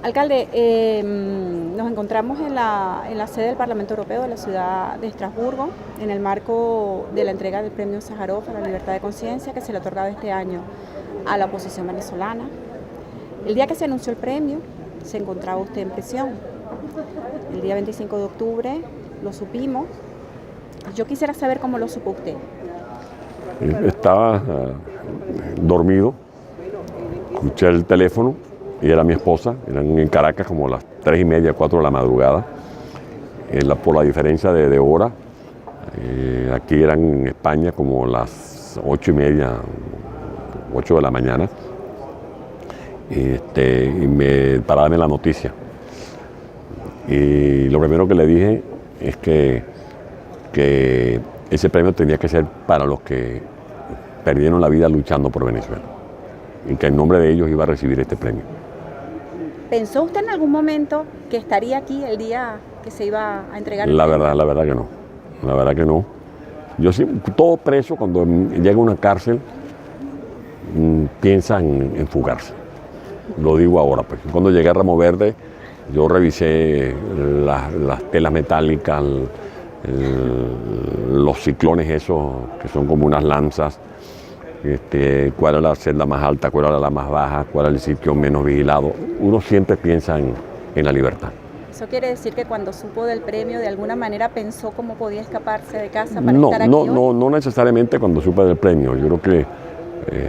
Alcalde, nos encontramos en la sede del Parlamento Europeo de la ciudad de Estrasburgo, en el marco de la entrega del Premio Sájarov a la Libertad de Conciencia que se le ha otorgado este año a la oposición venezolana. El día que se anunció el premio, se encontraba usted en prisión. El día 25 de octubre lo supimos. Yo quisiera saber cómo lo supo usted. Estaba dormido, escuché el teléfono y era mi esposa, eran en Caracas como las 3:30, 4 de la madrugada, por la diferencia de hora. Aquí eran en España como las 8:30, 8 de la mañana, y me paraban en la noticia. Y lo primero que le dije es que ese premio tenía que ser para los que perdieron la vida luchando por Venezuela y que en nombre de ellos iba a recibir este premio. ¿Pensó usted en algún momento que estaría aquí el día que se iba a entregar el premio? La verdad que no. La verdad que no. Yo sí, todo preso cuando llega a una cárcel piensa en fugarse. Lo digo ahora, pues. Cuando llegué a Ramo Verde, yo revisé las telas metálicas, los ciclones esos que son como unas lanzas, cuál era la celda más alta, cuál era la más baja, cuál era el sitio menos vigilado. Uno siempre piensa en la libertad. ¿Eso quiere decir que cuando supo del premio de alguna manera pensó cómo podía escaparse de casa para estar aquí hoy? No necesariamente cuando supe del premio. Yo creo que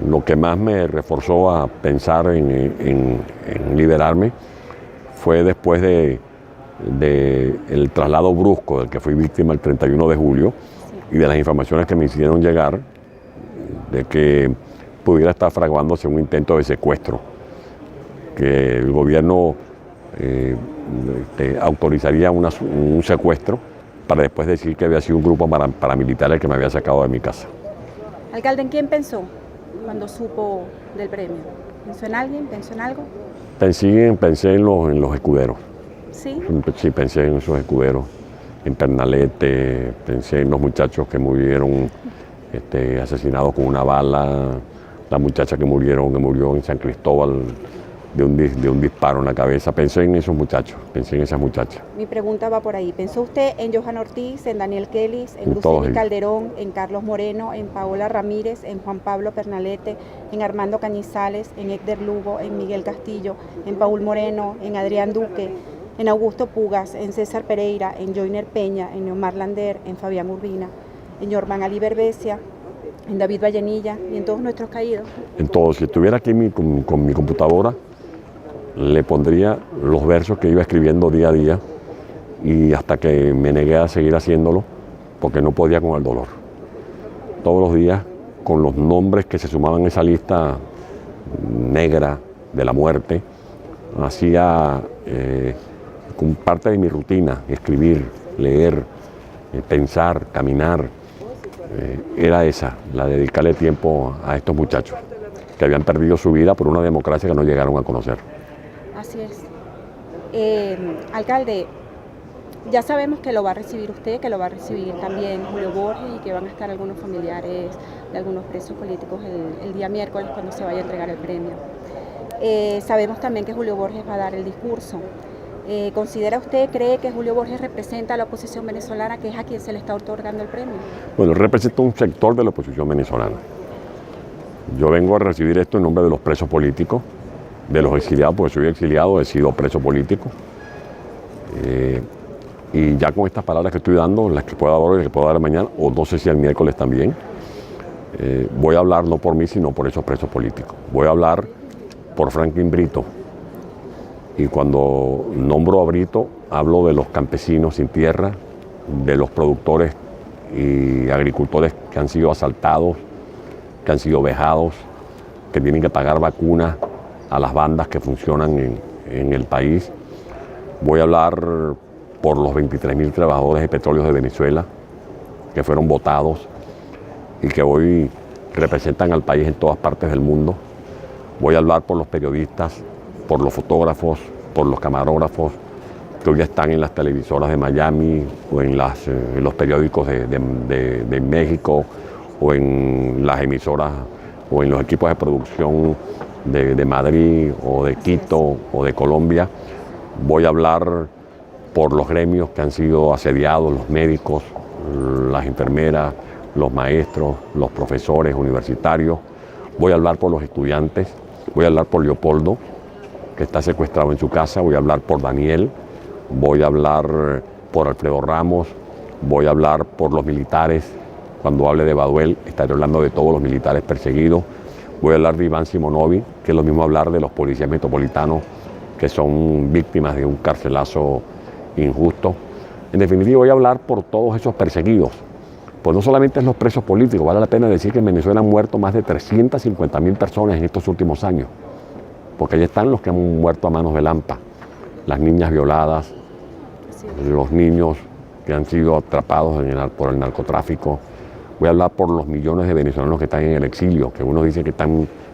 lo que más me reforzó a pensar en liberarme fue después del traslado brusco del que fui víctima el 31 de julio y de las informaciones que me hicieron llegar de que pudiera estar fraguándose un intento de secuestro, que el gobierno autorizaría un secuestro para después decir que había sido un grupo paramilitar el que me había sacado de mi casa. Alcalde, ¿en quién pensó cuando supo del premio? ¿Pensó en alguien? ¿Pensó en algo? Pensé en los escuderos. ¿Sí? Sí, pensé en esos escuderos, en Pernalete, pensé en los muchachos que murieron asesinados con una bala, la muchacha que murió en San Cristóbal de un disparo en la cabeza. Pensé en esos muchachos, pensé en esas muchachas. Mi pregunta va por ahí. ¿Pensó usted en Johan Ortiz, en Daniel Kellis, en Lucely Calderón, en Carlos Moreno, en Paola Ramírez, en Juan Pablo Pernalete, en Armando Cañizales, en Héctor Lugo, en Miguel Castillo, en Paul Moreno, en Adrián Duque, en Augusto Pugas, en César Pereira, en Joyner Peña, en Neomar Lander, en Fabián Urbina, en Yorman Ali Berbesia, en David Vallenilla y en todos nuestros caídos? En todos. Si estuviera aquí con mi computadora, le pondría los versos que iba escribiendo día a día y hasta que me negué a seguir haciéndolo porque no podía con el dolor. Todos los días, con los nombres que se sumaban a esa lista negra de la muerte, hacía con parte de mi rutina, escribir, leer, pensar, caminar. Era esa, la de dedicarle tiempo a estos muchachos que habían perdido su vida por una democracia que no llegaron a conocer. Así es. Alcalde, ya sabemos que lo va a recibir usted, que lo va a recibir también Julio Borges y que van a estar algunos familiares de algunos presos políticos el día miércoles cuando se vaya a entregar el premio. Sabemos también que Julio Borges va a dar el discurso. ¿Considera usted, cree que Julio Borges representa a la oposición venezolana, que es a quien se le está otorgando el premio? Bueno, representa un sector de la oposición venezolana. Yo vengo a recibir esto en nombre de los presos políticos, de los exiliados, porque soy exiliado, he sido preso político. Y ya con estas palabras que estoy dando, las que puedo dar hoy, las que puedo dar mañana, o no sé si el miércoles también, voy a hablar no por mí, sino por esos presos políticos. Voy a hablar por Franklin Brito. Y cuando nombro a Brito, hablo de los campesinos sin tierra, de los productores y agricultores que han sido asaltados, que han sido vejados, que tienen que pagar vacunas a las bandas que funcionan en el país. Voy a hablar por los 23.000 trabajadores de petróleos de Venezuela que fueron votados y que hoy representan al país en todas partes del mundo. Voy a hablar por los periodistas, por los fotógrafos, por los camarógrafos que hoy están en las televisoras de Miami o en los periódicos de México o en las emisoras o en los equipos de producción de Madrid o de Quito o de Colombia. Voy a hablar por los gremios que han sido asediados, los médicos, las enfermeras, los maestros, los profesores universitarios. Voy a hablar por los estudiantes, voy a hablar por Leopoldo, que está secuestrado en su casa, voy a hablar por Daniel, voy a hablar por Alfredo Ramos, voy a hablar por los militares. Cuando hable de Baduel, estaré hablando de todos los militares perseguidos. Voy a hablar de Iván Simonovi, que es lo mismo hablar de los policías metropolitanos que son víctimas de un carcelazo injusto. En definitiva, voy a hablar por todos esos perseguidos. Pues no solamente es los presos políticos, vale la pena decir que en Venezuela han muerto más de 350.000 personas en estos últimos años, porque ahí están los que han muerto a manos de Lampa, las niñas violadas, los niños que han sido atrapados por el narcotráfico. Voy a hablar por los millones de venezolanos que están en el exilio, que uno dice que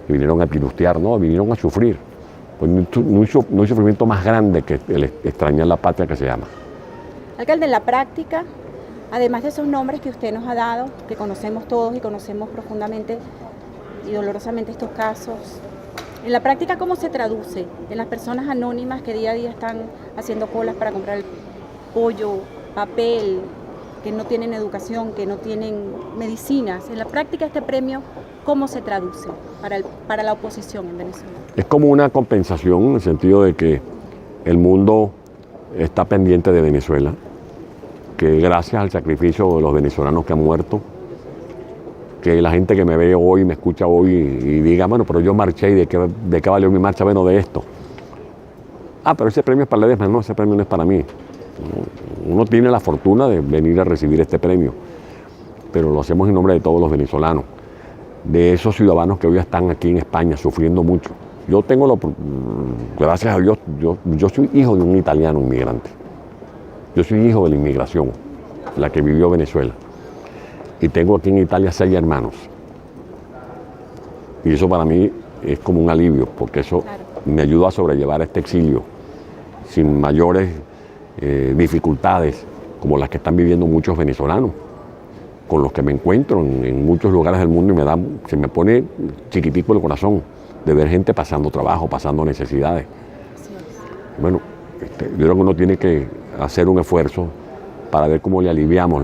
vinieron a pirustear, no, vinieron a sufrir. Pues no hay sufrimiento más grande que el extrañar la patria que se llama. Alcalde, en la práctica, además de esos nombres que usted nos ha dado, que conocemos todos y conocemos profundamente y dolorosamente estos casos, en la práctica, ¿cómo se traduce en las personas anónimas que día a día están haciendo colas para comprar el pollo, papel, que no tienen educación, que no tienen medicinas? En la práctica, este premio, ¿cómo se traduce para la oposición en Venezuela? Es como una compensación en el sentido de que el mundo está pendiente de Venezuela, que gracias al sacrificio de los venezolanos que han muerto, que la gente que me ve hoy, me escucha hoy y diga, bueno, pero yo marché y ¿de qué valió mi marcha? Bueno, de esto. Ah, pero ese premio es para Ledesma. No, ese premio no es para mí. Uno tiene la fortuna de venir a recibir este premio, pero lo hacemos en nombre de todos los venezolanos, de esos ciudadanos que hoy están aquí en España sufriendo mucho. Yo tengo, gracias a Dios, yo soy hijo de un italiano inmigrante. Yo soy hijo de la inmigración, la que vivió Venezuela. Y tengo aquí en Italia 6 hermanos. Y eso para mí es como un alivio, porque eso me ayuda a sobrellevar este exilio sin mayores dificultades como las que están viviendo muchos venezolanos, con los que me encuentro en muchos lugares del mundo y se me pone chiquitico el corazón de ver gente pasando trabajo, pasando necesidades. Bueno, yo creo que uno tiene que hacer un esfuerzo para ver cómo le aliviamos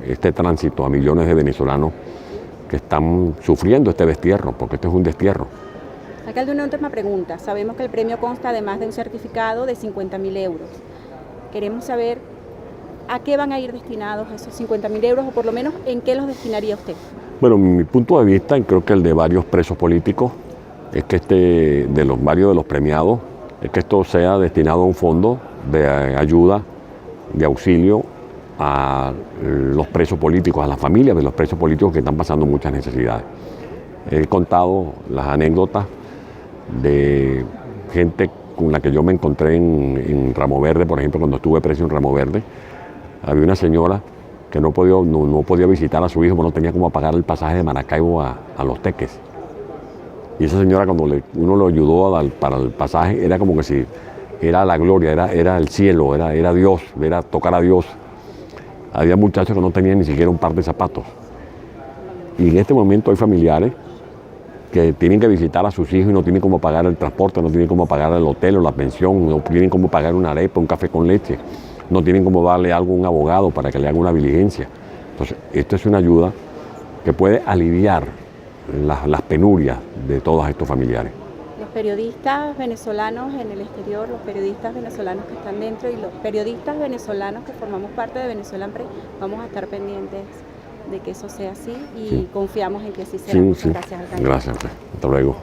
este tránsito a millones de venezolanos que están sufriendo este destierro, porque esto es un destierro. Alcalde, una última pregunta. Sabemos que el premio consta además de un certificado de 50.000 euros. Queremos saber a qué van a ir destinados esos 50.000 euros, o por lo menos en qué los destinaría usted. Bueno, mi punto de vista, y creo que el de varios presos políticos, es que varios de los premiados, es que esto sea destinado a un fondo de ayuda, de auxilio a los presos políticos, a las familias de los presos políticos que están pasando muchas necesidades. He contado las anécdotas de gente con la que yo me encontré en Ramo Verde, por ejemplo, cuando estuve preso en Ramo Verde. Había una señora que no podía visitar a su hijo porque no tenía cómo pagar el pasaje de Maracaibo a Los Teques. Y esa señora, cuando uno lo ayudó para el pasaje, era como que si era la gloria, era el cielo, era Dios, era tocar a Dios. Había muchachos que no tenían ni siquiera un par de zapatos. Y en este momento hay familiares que tienen que visitar a sus hijos y no tienen cómo pagar el transporte, no tienen cómo pagar el hotel o la pensión, no tienen cómo pagar una arepa, un café con leche, no tienen cómo darle algo a un abogado para que le haga una diligencia. Entonces, esto es una ayuda que puede aliviar las penurias de todos estos familiares. Los periodistas venezolanos en el exterior, los periodistas venezolanos que están dentro y los periodistas venezolanos que formamos parte de Venezuelan Press, vamos a estar pendientes de que eso sea así y confiamos en que así será. Muchas gracias, alcalde. Gracias, hasta luego.